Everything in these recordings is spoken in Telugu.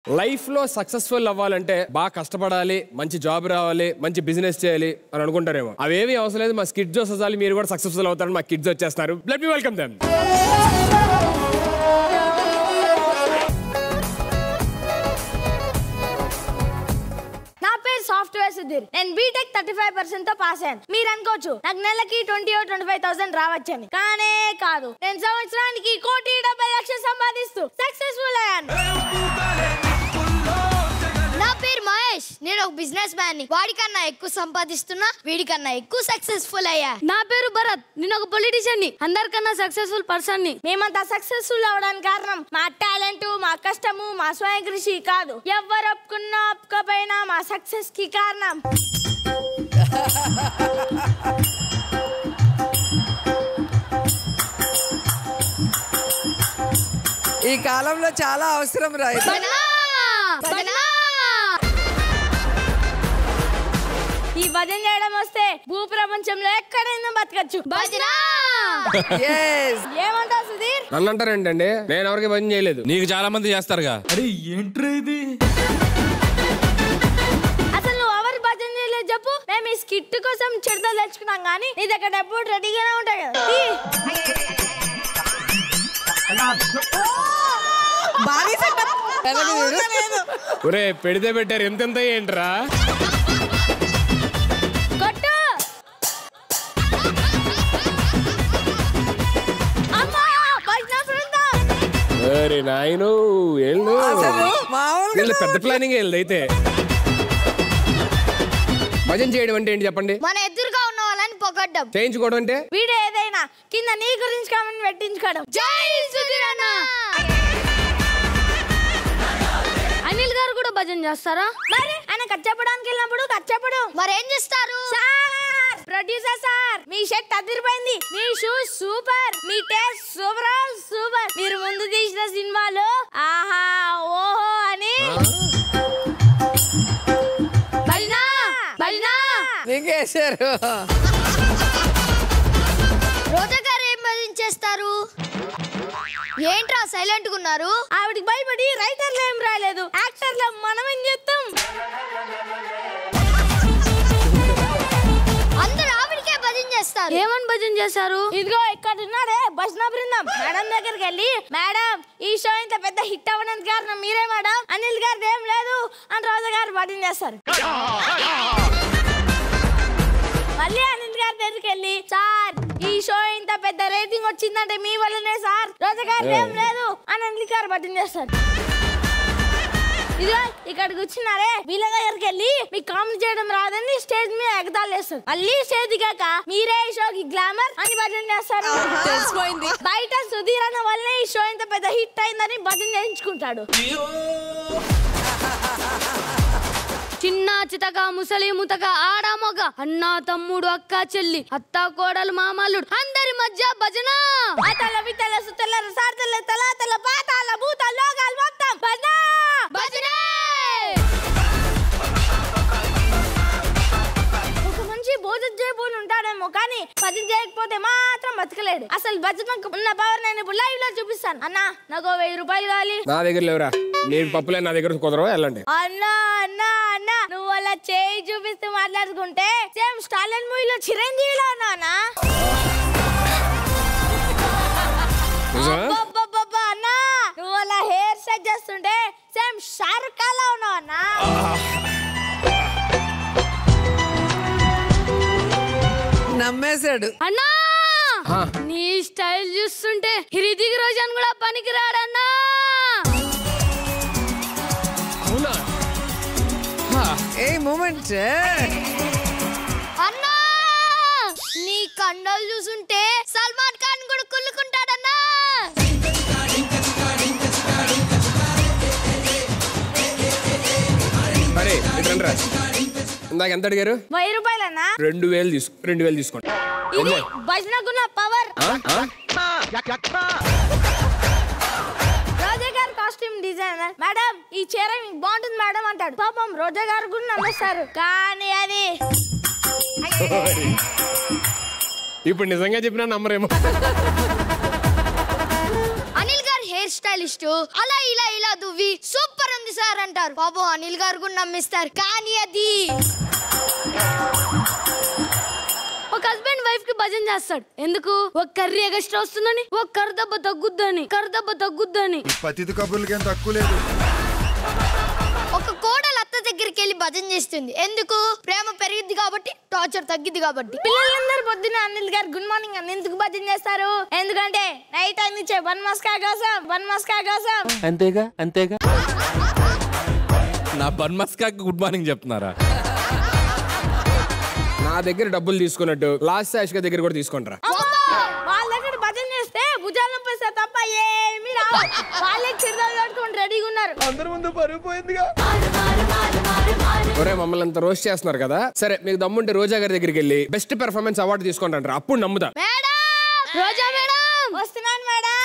లైఫ్ లో సక్సెస్ఫుల్ అవ్వాలంటే బాగా కష్టపడాలి, మంచి జాబ్ రావాలి, మంచి బిజినెస్ చేయాలి అని అనుకుంటారేమో. అవేవి అవసరం లేదు. మా స్కిడ్ జోస్ అసలు మీరు కూడా సక్సెస్ఫుల్ అవుతారని మా కిడ్స్ వచ్చేస్తున్నారు. Let me welcome them. Software Sudheer. నేను బీటెక్ 35% తో పాస్ అయ్యాను. మీరు అనుకోవచ్చు నాకు నెలకి 20,000-25,000 రావచ్చని. కానే కాదు, నేను సంవత్సరానికి 1,70,00,000 సంపాదిస్తూ సక్సెస్ఫుల్ అయ్యాను. నా పేరు మహేష్. నేను ఒక బిజినెస్ మ్యాన్ ని. వాడికన్నా ఎక్కువ సంపాదిస్తున్నా, వీడికన్నా ఎక్కువ సక్సెస్ఫుల్ అయ్యా. నా పేరు భరత్. నేను ఒక పొలిటీషియన్ ని. అందరికన్నా సక్సెస్ఫుల్ పర్సన్ ని. మేమంతా సక్సెస్ఫుల్ అవడానికి కారణం మా టాలెంట్, మా కష్టము, మా స్వయం కృషి కాదు. ఎవరు ఒప్పుకున్నా ఒప్పుకోపోయినా మా సక్సెస్ కి కారణం ఈ కాలంలో చాలా అవసరం రా. ఈ భజన చేయడం వస్తే భూ ప్రపంచంలో ఎక్కడైనా బతకచ్చు. ఏమంటావు సుధీర్? నన్ను అంటారేంటండి? నేను ఎవరికి భజన చేయలేదు. నీకు చాలా మంది చేస్తారుగా. అరే ఏంట్రా ఇది? అసలు నువ్వు ఎవరు భజన చేయలేదు చెప్పు. మేము ఈ స్కిట్ కోసం చెడుతో తెచ్చుకున్నాం కానీ నీ దగ్గర ఎప్పుడు రెడీగానే ఉంటాయి కదా. ఒరే పెడితే పెట్టారు, ఎంతెంత ఏంట్రా? పెద్ద ప్లానింగ్ అయితే భజన చేయడం అంటే ఏంటి చెప్పండి? మన ఎదురుగా ఉన్న వాళ్ళని పొగడ్డం. చేయించుకోవడం అంటే వీడియో ఏదైనా కింద నీ గురించి కామెంట్ పెట్టించుకోవడం. జై సుధీర్ అన్న. అనిల్ గారు కూడా భజన చేస్తారా? మరి ఆయన కచ్చపడానికి వెళ్ళినప్పుడు కచ్చపడు. మరేం చేస్తారు? ప్రొడ్యూసర్ సార్, మీ షర్ట్ అదిరిపోయింది, మీ షూస్ సూపర్, మీ టేస్ట్ సూపర్ సూపర్. మీరు ముందు తీసిన సినిమాలో ఆహా ఓహో అని రోజా గారు ఏం భజన చేస్తారు? ఏంట్రా సైలెంట్ గా ఉన్నారు? ఆవిడికి భయపడి రైటర్లు ఏం రాలేదు, యాక్టర్లు మనం ఏం చేస్తాం? అందరూ ఆవిడకే భజన చేస్తారు. ఏమని భజన చేశారు? ఇదిగో ఇక్కడ ఉన్నాడే భజన బృందం. మేడం దగ్గరికి వెళ్ళి, మేడం ఈ షో ఇంత పెద్ద హిట్ అవ్వడానికి కారణం మీరే మేడం, అనిల్ గారిది ఏం లేదు అని రోజా గారు భజన చేస్తారు. మళ్ళీ అనిల్ గారి దగ్గరికి వెళ్ళి, సార్ ఈ షో ఇంత పెద్ద రేటింగ్ వచ్చిందంటే మీ వల్లనే సార్, రోజా గారిది ఏం లేదు అని అనిల్ గారు భజన చేస్తారు. ఇదిగో ఇక్కడ కూర్చున్నారే వీళ్ళ దగ్గరికి వెళ్ళి మీకు కామెంట్ చేయడం రాదని స్టేజ్ మీద ఎగతాళి చేస్తారు. మళ్ళీ స్టేజ్ దిగాక మీరే ఈ షోకి గ్లామర్ అని భజన చేస్తారు. బయట సుధీర్ అన్న వల్లనే ఈ షో ఇంత పెద్ద హిట్ అయిందని భజన చేయించుకుంటాడు. చిన్న చితక ముసలి ముతక ఆడ మగ అన్న తమ్ముడు అక్క చెల్లి అత్త కోడలు మామల్లుడు అందరి మధ్య భజన. అతల వితల సుతల రసాతల తల తల పాతాల భూత లోకాలు మొత్తం భజన భజన. ఒక మనిషి భోజనం చేయబోని ఉంటాడేమో కానీ భజన చేయకపోతే మాత్రం బతకలేడు. అసలు భజనకు ఉన్న పవర్ నేను ఇప్పుడు లైవ్ లో చూపిస్తాను. అన్న నాకు 1000 రూపాయలు కావాలి. నా దగ్గర లేవురా. నేను పప్పులే నా దగ్గర కుదరవా? వెళ్ళండి. అన్నా అన్నా అన్నా నువ్వు అలా చేయి చూపిస్తూ మాట్లాడుకుంటే సేమ్ స్టాలిన్ మూవీలో చిరంజీవిలో ఉన్నానా? అన్నా నువ్వు అలా హెయిర్ సెట్ చేస్తుంటే సేమ్ షారుఖ్ ఖాన్ లా ఉన్నావు అన్నా. నమ్మేశాడు అన్నా. నీ స్టైల్ చూస్తుంటే హృతిక్ రోషన్ కూడా పనికిరాడన్నా. ఏ మూమెంట్ అన్నా. నీ కండలు చూస్తుంటే సల్మాన్ ఖాన్ కూడా కుళ్ళుకుంటాడన్నా. అరే ఇట్రండ్రా. ఇందాక ఎంత అడిగారు? 1000 రూపాయలన్నా. 2000 తీసుకోండి. ఇది భజనకున్న పవర్. రోజా గారు కాస్ట్యూమ్ డిజైనర్. మేడం ఈ చీర మీకు బాగుంటుంది మేడం అంటాడు. పాపం రోజా గారు కూడా నమ్మేస్తారు కానీ అది ఇప్పుడు నిజంగా చెప్పినా నమ్మరేమో. అనిల్ గారి హెయిర్ స్టైలిస్ట్ అలా ఇలా ఇలా దువ్వి సూపర్ ఉంది సార్ అంటారు. పాపం అనిల్ గారు కూడా నమ్మిస్తారు. కానీ అది ఒక హస్బెండ్ వైఫ్ కి భజన చేస్తాడు. ఎందుకు? ఒక కర్రీ ఎగస్ట్రా వస్తుందని, ఒక కర్దబ్బ తగ్గుద్దని. పతిత కబుర్లకేం తక్కువ లేదు. ఒక కోడలు అత్త దగ్గరికి వెళ్ళి భజన చేస్తుంది. ఎందుకు? ప్రేమ పెరిగిద్ది కాబట్టి, టార్చర్ తగ్గిద్ది కాబట్టి. పిల్లలందరూ పొద్దున్న అనిల్ గారు గుడ్ మార్నింగ్ అని ఎందుకు భజన చేస్తారు? ఎందుకంటే నైట్ అందించే వన్ మస్కా కోసం. అంతేగా నా బన్ మస్కాకి గుడ్ మార్నింగ్ చెప్తున్నారా? నా దగ్గర డబ్బులు తీసుకున్నట్టు లాస్ట్ శాషిక దగ్గర కూడా తీసుకుంటారా? వాళ్ళ దగ్గర భజన చేస్తే భుజాలు నొప్పిస్తే తప్ప ఏమీ రావు. వాళ్ళే చిరుదలు కట్టుకొని రెడీగా ఉన్నారు. అందరి ముందు పరుగు పోయిందిగా. ఒరే మమ్మల్ని అంత రోస్ట్ చేస్తున్నారు కదా, సరే మీకు దమ్ముంటే రోజా గారి దగ్గరికి వెళ్ళి బెస్ట్ పెర్ఫార్మెన్స్ అవార్డు తీసుకుంటారు, అప్పుడు నమ్ముదా. మేడం, రోజా మేడం వస్తున్నాను మేడం.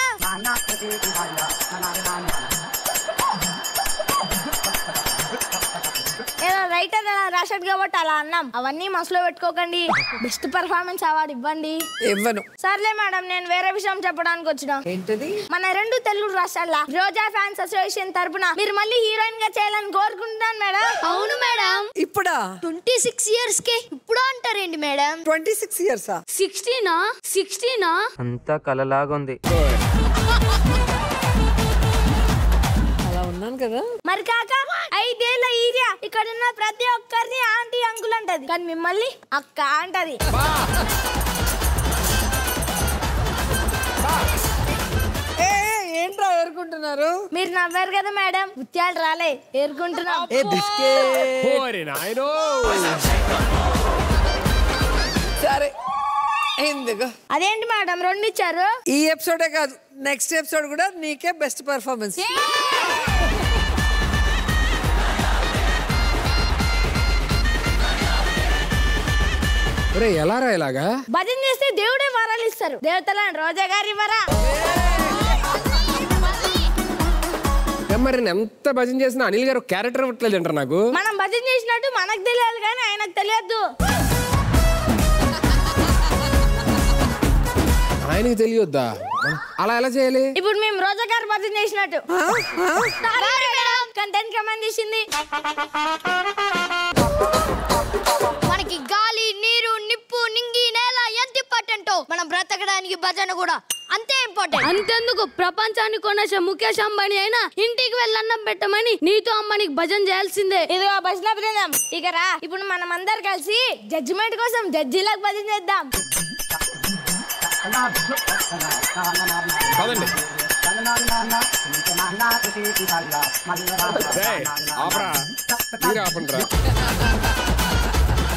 ఏదో రైటర్ రాశాడు కాబట్టి అలా అన్నాం. అవన్నీ మనసులో పెట్టుకోకండి. బెస్ట్ పెర్ఫార్మెన్స్ అవార్డు ఇవ్వండి. ఇవ్వను. సర్లే మేడం, నేను వేరే విషయం చెప్పడానికి వచ్చిన. ఏంటది? మన 2 తెలుగు రాష్ట్రాల రోజా ఫ్యాన్స్ అసోసియేషన్ తరపున మీరు మళ్ళీ హీరోయిన్ గా చేయాలని కోరుకుంటున్నాను మేడం. అవును మేడం. ఇప్పుడా? 26 years కి ఇప్పుడు అంటారేంటి మేడం? 26 years 16 అంతా కలలాగుంది. అలా ఉన్నాను కదా. మరి కాక 5 ఏళ్ల ఈరియా ఇక్కడ ఉన్న ప్రతి ఒక్కరిని ఆంటీ అంకుల్ అంటది, కానీ మిమ్మల్ని అక్క అంటది. ఏంట్రా ఏరుకుంటున్నారు? మీరు నవ్వారు కదా మేడం, ముత్యాలు రాలే ఏరుకుంటున్నాం. సరే ఎందుకు? అదేంటి మేడం 2 ఇచ్చారు? ఈ ఎపిసోడే కాదు, నెక్స్ట్ ఎపిసోడ్ కూడా నీకే బెస్ట్ పర్ఫార్మెన్స్. ఒరే ఎలా రా ఇలాగా? భజన చేస్తే దేవుడే వరాలు ఇస్తారు. దేవతలను రోజా గారు ఇవ్వరా? మరి ఎంత భజన చేసినా అనిల్ గారు క్యారెక్టర్ ఇవ్వట్లేదు అంటారు నాకు. మనం భజన చేసినట్టు మనకు తెలియాలి కానీ ఆయనకు తెలియద్దు. ఆయనకి తెలియొద్దా? అలా ఎలా చేయాలి? ఇప్పుడు మేము రోజా గారు భజన చేసినట్టు. కంటెంట్ కమెంట్ చేసింది. మనకి గాలి, నీరు, నిప్పు, నింగి, నేల ఎంత ఇంపార్టెంట్, మనం బ్రతకడానికి భజన కూడా అంతే ఇంపార్టెంట్. అంతెందుకు? ప్రపంచాన్ని కొనేసే ముఖేష్ అంబానీ అయినా ఇంటికి వెళ్ళి అన్నం పెట్టమని నీతో అమ్మనికి భజన చేయాల్సిందే. ఇదిగో భజన బృందం, ఇక రా. ఇప్పుడు మనం అందరు కలిసి జడ్జిమెంట్ కోసం జడ్జిలకు భజన చేద్దాం. పదండి. ఆపరా, మీరు ఆపండిరా.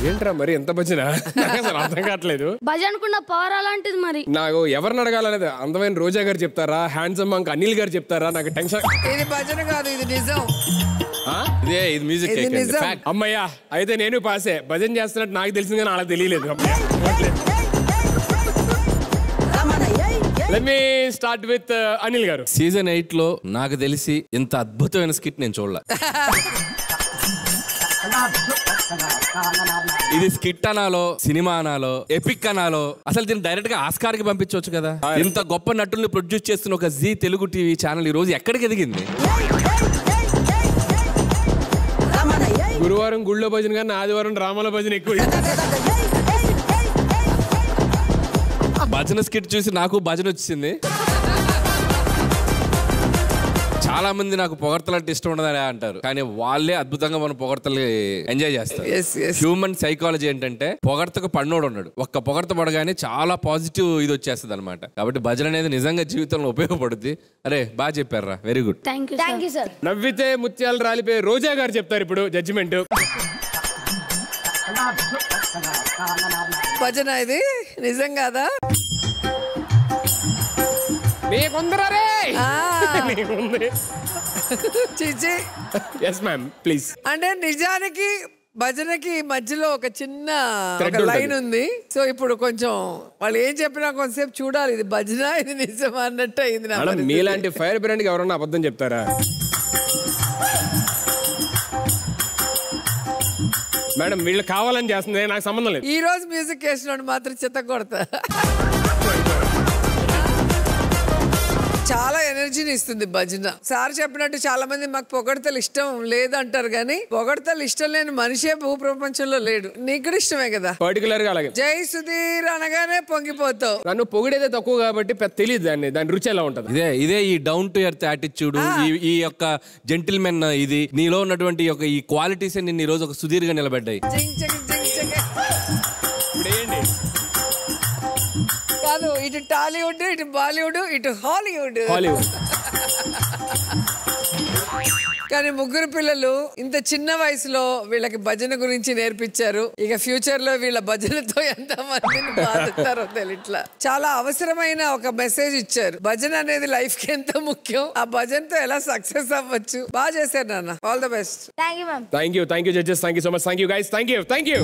ఏంట్రా మరి ఎంత భజన? అసలు అర్థం కావట్లేదు. భజనకున్న పవర్ అలాంటిది. మరి నాకు ఎవరిని అడగాలనేది, అందమైన రోజా గారు చెప్తారా, హ్యాండ్సమ్ అంక్ అనిల్ గారు చెప్తారా? నాకు టెన్షన్. ఇది భజన కాదు, ఇది నిజం. ఇది మ్యూజిక్. అమ్మయ్యా, అయితే నేను పాసే. భజన చేస్తున్నట్టు నాకు తెలిసింది కానీ వాళ్ళకి తెలియలేదు. Let me start with Anil గారు. సీజన్ 8 లో నాకు తెలిసి ఇంత అద్భుతమైన స్కిట్ నేను చూడలే. ఇది స్కిట్ అనాలో, సినిమా అనాలో, ఎపిక్ అనాలో, అసలు దీన్ని డైరెక్ట్ గా ఆస్కార్ కి పంపించవచ్చు కదా. ఇంత గొప్ప నటుల్ని ప్రొడ్యూస్ చేస్తున్న ఒక జీ తెలుగు టీవీ ఛానల్ ఈ రోజు ఎక్కడికి ఎదిగింది? గురువారం గుళ్ళో భజన కానీ ఆదివారం డ్రామాలో భజన ఎక్కువ. భజన స్కిట్ చూసి నాకు భజన వచ్చింది. చాలా మంది నాకు పొగడ్తలంటే ఇష్టం ఉండదని అంటారు, కానీ వాళ్ళే అద్భుతంగా మన పొగడ్తలు ఎంజాయ్ చేస్తారు. హ్యూమన్ సైకాలజీ ఏంటంటే పొగడ్తకు పన్నోడు ఉన్నాడు, ఒక్క పొగడ్త పడగానే చాలా పాజిటివ్ ఇది వచ్చేస్తుంది అనమాట. కాబట్టి భజన అనేది నిజంగా జీవితంలో ఉపయోగపడుతుంది. అరే బాగా చెప్పారా, very good. Thank you sir. నవ్వితే ముత్యాలు రాలిపోయి రోజా గారు చెప్తారు ఇప్పుడు జడ్జిమెంట్. భజన ఇది నిజం కాదా? మీకుందరే చిచి. ప్లీజ్. అంటే నిజానికి భజనకి మధ్యలో ఒక చిన్న లైన్ ఉంది. సో ఇప్పుడు కొంచెం వాళ్ళు ఏం చెప్పినా కొంతసేపు చూడాలి, ఇది భజన ఇది నిజం అన్నట్టు అయింది. మీలాంటి ఫైర్ బ్రాండ్ కి ఎవరన్నా అబద్ధం చెప్తారా? మేడం వీళ్ళు కావాలని చేస్తుంది, నాకు సంబంధం లేదు. ఈ రోజు మ్యూజిక్ వేసినోడు మాత్రం చెత్త కొడతా. చాలా ఎనర్జీని ఇస్తుంది భజన. సార్ చెప్పినట్టు చాలా మంది మాకు పొగడతలు ఇష్టం లేదంటారు, కానీ పొగడతలు ఇష్టం లేని మనిషే భూ ప్రపంచంలో లేడు. నీకు కూడా ఇష్టమే కదా. పర్టికులర్ గా అలాగే జై సుధీర్ అనగానే పొంగిపోతావు. నన్ను పొగిడేదే తక్కువ కాబట్టి పెద్ద తెలియదు దాని రుచి ఎలా ఉంటది. ఇదే ఈ డౌన్ టు ఎర్త్ యాటిట్యూడ్, ఈ యొక్క జెంటిల్మెన్, ఇది నీలో ఉన్నటువంటి ఈ క్వాలిటీస్ నిన్ను ఈ రోజు ఒక సుధీర్ గా నిలబడ్డాయి. కాదు, ఇటు టాలీవుడ్, ఇటు బాలీవుడ్, ఇటు హాలీవుడ్. కానీ ముగ్గురు పిల్లలు ఇంత చిన్న వయసులో వీళ్ళకి భజన గురించి నేర్పించారు. ఇక ఫ్యూచర్ లో వీళ్ళ భజనతో ఎంత మందిని బాధతారో తెలియట్లా. చాలా అవసరమైన ఒక మెసేజ్ ఇచ్చారు. భజన అనేది లైఫ్ కి ఎంత ముఖ్యం, ఆ భజనతో ఎలా సక్సెస్ అవ్వచ్చు. బాగా చేశారు నాన్న. All the best. Thank you ma'am. Thank you judges. Thank you so much. Thank you guys. Thank you.